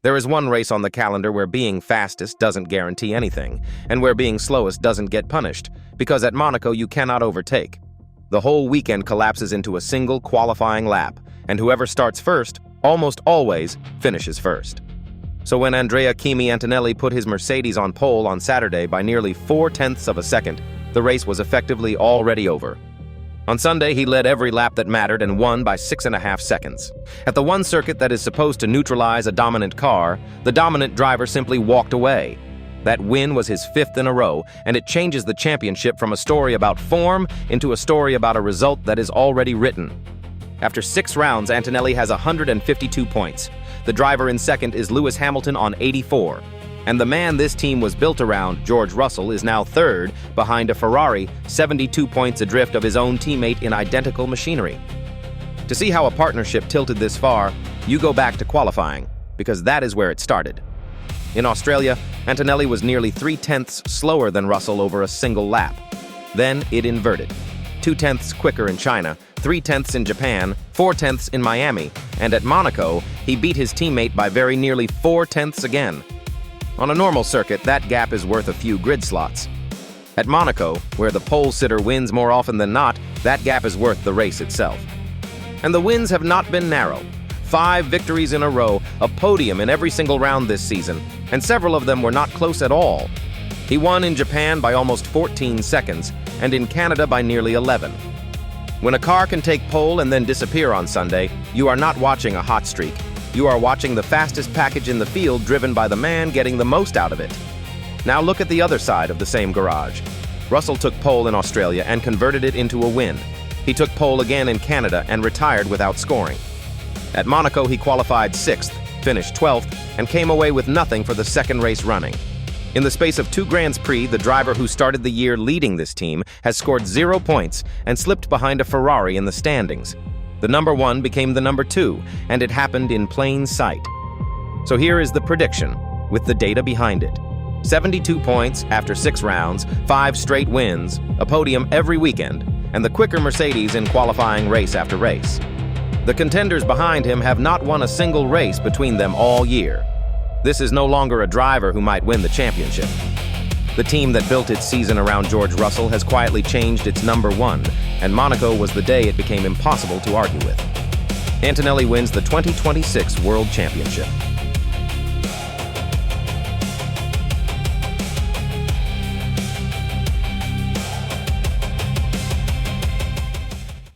There is one race on the calendar where being fastest doesn't guarantee anything, and where being slowest doesn't get punished, because at Monaco you cannot overtake. The whole weekend collapses into a single qualifying lap, and whoever starts first almost always finishes first. So when Kimi Antonelli put his Mercedes on pole on Saturday by nearly 0.4 of a second, the race was effectively already over. On Sunday, he led every lap that mattered and won by 6.5 seconds. At the one circuit that is supposed to neutralize a dominant car, the dominant driver simply walked away. That win was his 5th in a row, and it changes the championship from a story about form into a story about a result that is already written. After 6 rounds, Antonelli has 152 points. The driver in second is Lewis Hamilton on 84. And the man this team was built around, George Russell, is now third behind a Ferrari, 72 points adrift of his own teammate in identical machinery. To see how a partnership tilted this far, you go back to qualifying, because that is where it started. In Australia, Antonelli was nearly 0.3 slower than Russell over a single lap. Then it inverted. 0.2 quicker in China, 0.3 in Japan, 0.4 in Miami, and at Monaco, he beat his teammate by very nearly 0.4 again. On a normal circuit, that gap is worth a few grid slots. At Monaco, where the pole sitter wins more often than not, that gap is worth the race itself. And the wins have not been narrow. 5 victories in a row, a podium in every single round this season, and several of them were not close at all. He won in Japan by almost 14 seconds, and in Canada by nearly 11. When a car can take pole and then disappear on Sunday, you are not watching a hot streak. You are watching the fastest package in the field driven by the man getting the most out of it. Now look at the other side of the same garage. Russell took pole in Australia and converted it into a win. He took pole again in Canada and retired without scoring. At Monaco, he qualified 6th, finished 12th, and came away with nothing for the second race running. In the space of 2 Grands Prix, the driver who started the year leading this team has scored 0 points and slipped behind a Ferrari in the standings. The number 1 became the number 2, and it happened in plain sight. So here is the prediction, with the data behind it. 72 points after 6 rounds, 5 straight wins, a podium every weekend, and the quicker Mercedes in qualifying race after race. The contenders behind him have not won a single race between them all year. This is no longer a driver who might win the championship. The team that built its season around George Russell has quietly changed its number 1, and Monaco was the day it became impossible to argue with. Antonelli wins the 2026 World Championship.